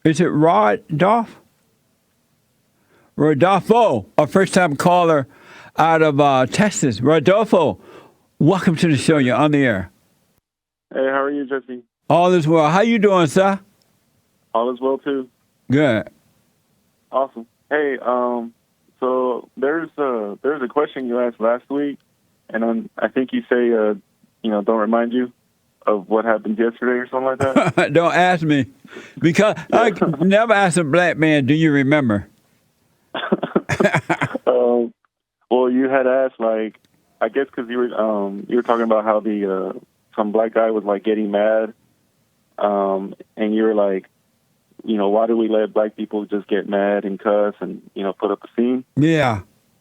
Is it Rodolfo? Rodolfo, a first-time caller out of Texas. Rodolfo, welcome to the show. You're on the air. Hey, how are you, Jesse? All is well. How you doing, sir? All is well too. Good. Awesome. Hey, so there's a question you asked last week, and I think you say, don't remind you of what happened yesterday or something like that. Don't ask me, because I never asked a black man, do you remember? Well, you had asked, like, I guess because you were talking about how some black guy was like getting mad, and you were like, why do we let black people just get mad and cuss and put up a scene? Yeah.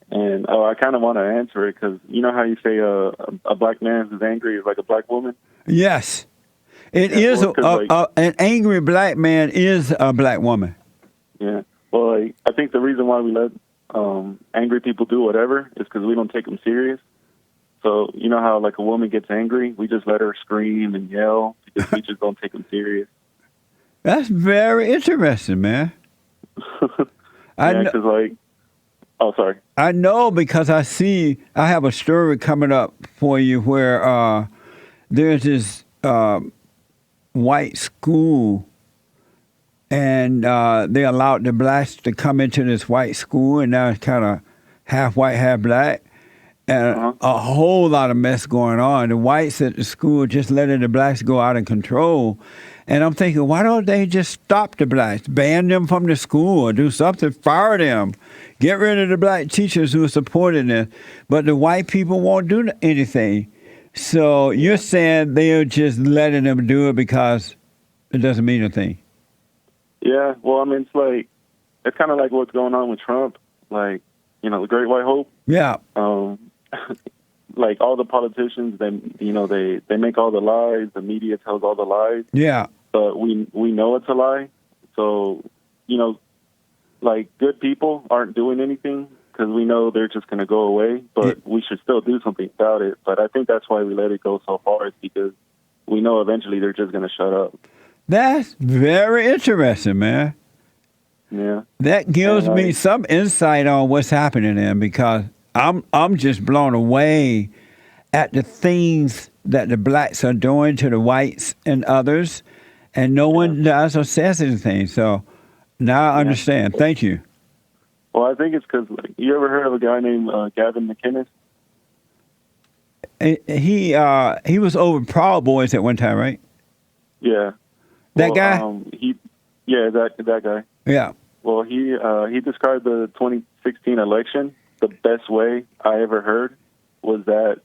And I kind of want to answer it because you know how you say a black man who's angry is like a black woman. Yes, it is. An angry black man is a black woman. Yeah. Well, I think the reason why we let angry people do whatever is because we don't take them serious. So you know how like a woman gets angry, we just let her scream and yell because we just don't take them serious. That's very interesting, man. Yeah, because oh, sorry. I know because I have a story coming up for you where there's this white school, and they allowed the blacks to come into this white school, and now it's kind of half white, half black, and a whole lot of mess going on. The whites at the school just letting the blacks go out of control. And I'm thinking, why don't they just stop the blacks, ban them from the school, or do something, fire them, get rid of the black teachers who are supporting this? But the white people won't do anything. So you're saying they're just letting them do it because it doesn't mean anything? Yeah, well, I mean, it's kind of like what's going on with Trump, like, the Great White Hope. Yeah. Like all the politicians, they make all the lies. The media tells all the lies. Yeah. But we know it's a lie. So, like good people aren't doing anything because we know they're just going to go away. But we should still do something about it. But I think that's why we let it go so far, is because we know eventually they're just going to shut up. That's very interesting, man. Yeah. That gives me some insight on what's happening there, because I'm just blown away at the things that the blacks are doing to the whites and others, and no one does or says anything. So now I understand. Thank you. Well, I think it's because you ever heard of a guy named Gavin McInnes? He was over Proud Boys at one time, right? Yeah. That guy? That guy. Yeah. Well, he described the 2016 election. The best way I ever heard was that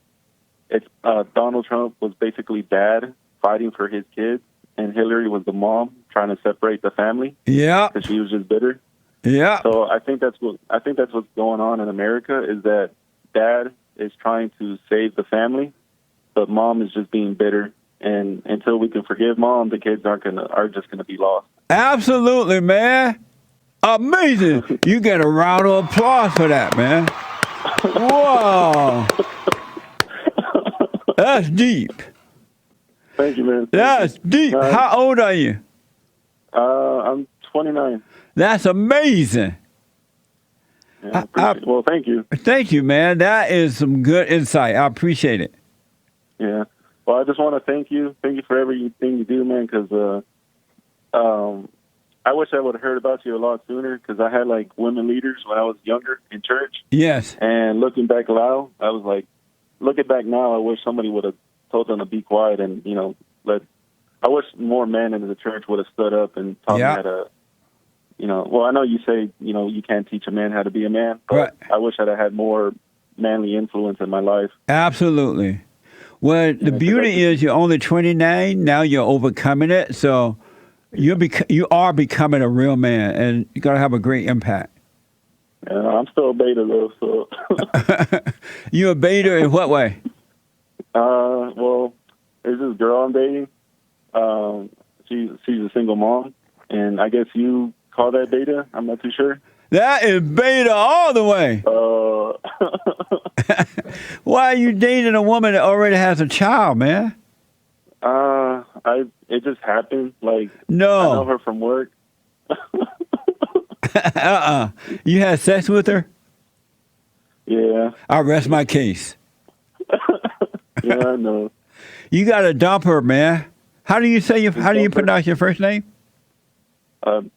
Donald Trump was basically dad fighting for his kids, and Hillary was the mom trying to separate the family. Yeah. Because she was just bitter. Yeah. So I think that's what's going on in America, is that dad is trying to save the family, but mom is just being bitter. And until we can forgive mom, the kids are just gonna be lost. Absolutely, man. Amazing. You get a round of applause for that, man. Whoa. That's deep. Thank you, man. That's deep. How old are you? I'm 29. That's amazing. Yeah, well, thank you. Thank you, man. That is some good insight. I appreciate it. Yeah. Well, I just want to thank you. Thank you for everything you do, man, because I wish I would have heard about you a lot sooner, because I had, women leaders when I was younger in church. Yes. And looking back now, I was like, looking back now, I wish somebody would have told them to be quiet and, I wish more men in the church would have stood up and taught me how to, well, I know you say, you can't teach a man how to be a man, but right. I wish I'd have had more manly influence in my life. Absolutely. Well, the beauty is you're only 29. Now you're overcoming it. So you are becoming a real man, and you're going to have a great impact. Yeah, I'm still a beta, though. So You a beta in what way? Well, there's this girl I'm dating. She's a single mom, and I guess you call that beta. I'm not too sure. That is beta all the way. Why are you dating a woman that already has a child, man? It just happened. No. I know her from work. You had sex with her? Yeah. I rest my case. Yeah, I know. You got to dump her, man. How do you say how do you dump her? pronounce your first name? The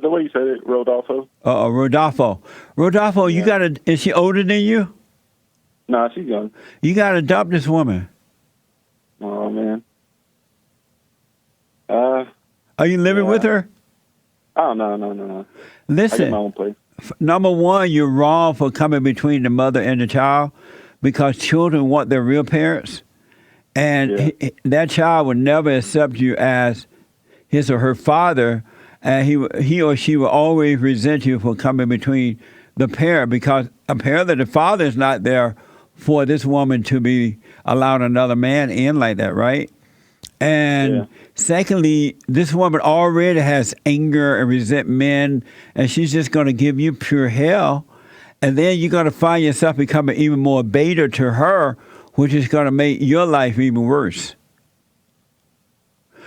way you said it, Rodolfo. Rodolfo. Rodolfo, you Yeah. got to. Is she older than you? Nah, she's young. You got to dump this woman. Oh man. Are you living with Yeah. her? Oh no. I got my Listen, own place. number one, you're wrong for coming between the mother and the child because children want their real parents. And Yeah. that child would never accept you as his or her father, and he or she will always resent you for coming between the parent because apparently the father is not there for this woman to be allowed another man in like that, right? And Yeah. secondly, this woman already has anger and resentment, and she's just going to give you pure hell. And then you're going to find yourself becoming even more beta to her, which is going to make your life even worse.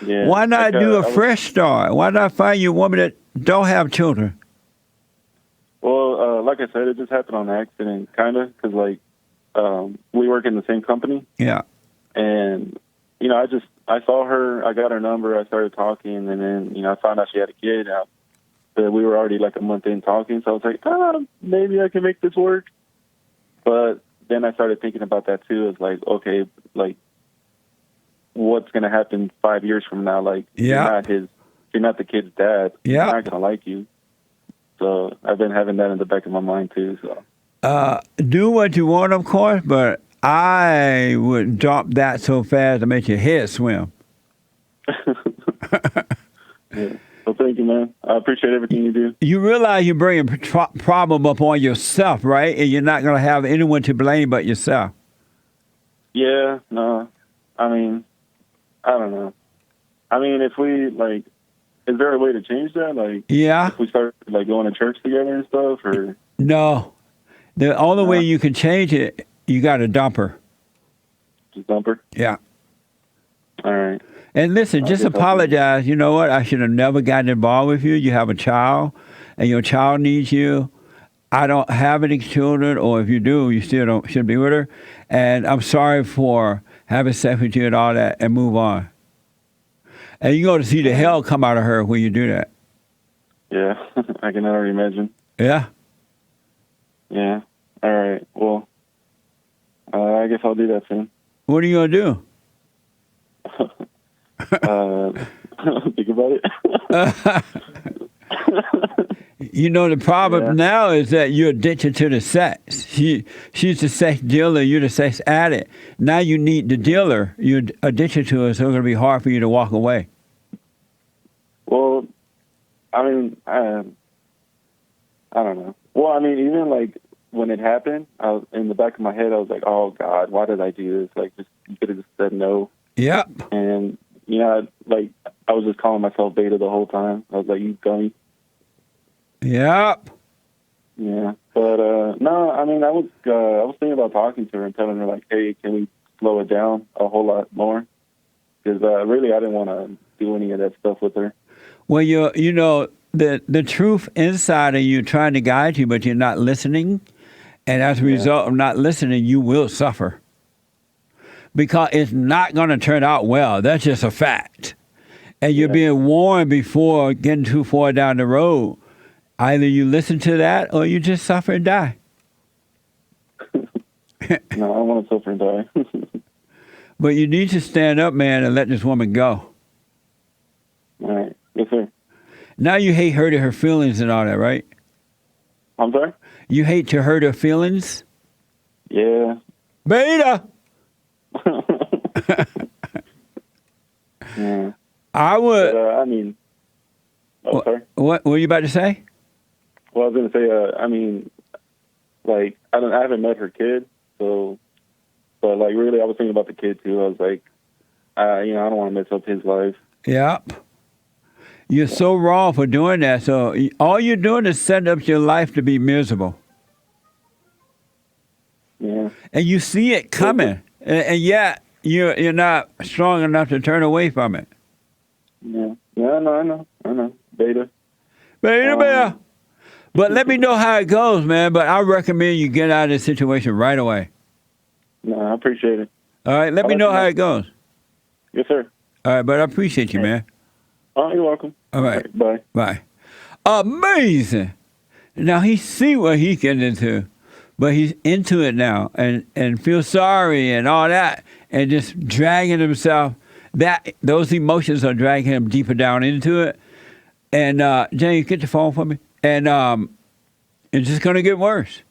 Yeah. Why not Like, do I a was- fresh start? Why not find you a woman that don't have children? Well, like I said, it just happened on accident, kind of, because like we work in the same company, Yeah. and I saw her, I got her number, I started talking, and then I found out she had a kid. But we were already like a month in talking, so I was like, maybe I can make this work. But then I started thinking about that too. It's like, okay, like what's gonna happen 5 years from now? Like, Yeah. you're not the kid's dad. Yeah. He's not gonna like you. So I've been having that in the back of my mind too. So Do what you want, of course, but I would drop that so fast to make your head swim. yeah. Well, thank you, man. I appreciate everything you do. You realize you're bringing problem up on yourself, right? And you're not going to have anyone to blame but yourself. Yeah, no. I mean, I don't know. I mean, if we like, is there a way to change that? Like, Yeah. if we start like going to church together and stuff, or No. The only way you can change it, you got to dump her. just dump her? Yeah. All right. And listen, just guess I'll do apologize. You know what? I should have never gotten involved with you. You have a child, and your child needs you. I don't have any children, or if you do, you still shouldn't be with her. And I'm sorry for having sex with you and all that, and move on. And you're going to see the hell come out of her when you do that. Yeah, I can already imagine. Yeah? Yeah. All right. Well, I guess I'll do that soon. What are you going to do? Think about it. You know, the problem now is that you're addicted to the sex. She's the sex dealer, you're the sex addict. Now you need the dealer. You're addicted to her, so it's going to be hard for you to walk away. Well, I mean, I don't know. Well, I mean, even like when it happened, I was in the back of my head, I was like, "Oh God, why did I do this?" Like, you could have just said no. Yep. And like I was just calling myself beta the whole time. I was like, "You dummy." Yep. Yeah, but no, I mean, I was thinking about talking to her and telling her like, "Hey, can we slow it down a whole lot more?" Because really, I didn't want to do any of that stuff with her. Well, you know, the truth inside of you trying to guide you, but you're not listening. And as a result of not listening, you will suffer. Because it's not going to turn out well. That's just a fact. And you're being warned before getting too far down the road. Either you listen to that or you just suffer and die. No, I don't want to suffer and die. But you need to stand up, man, and let this woman go. All right. Yes, sir. Now you hate hurting her feelings and all that, right? I'm sorry? You hate to hurt her feelings? Yeah. Beta! Yeah. I would... But, I mean... Oh, sorry? What were you about to say? Well, I was going to say, I mean, like, I haven't met her kid, so... But, like, really, I was thinking about the kid, too. I was like, I don't want to mess up his life. Yep. You're so wrong for doing that. So all you're doing is setting up your life to be miserable. Yeah. And you see it coming. And yet you're not strong enough to turn away from it. Yeah. Yeah, I know. Beta. Beta bear. But let me know how it goes, man. But I recommend you get out of this situation right away. No, I appreciate it. All right, let me know how it goes. Yes, sir. All right, but I appreciate you, man. Oh, you're welcome. All right. Bye. Bye. Amazing. Now he see what he's getting into, but he's into it now and feels sorry and all that and just dragging himself. Those emotions are dragging him deeper down into it. And James, get the phone for me. And it's just going to get worse.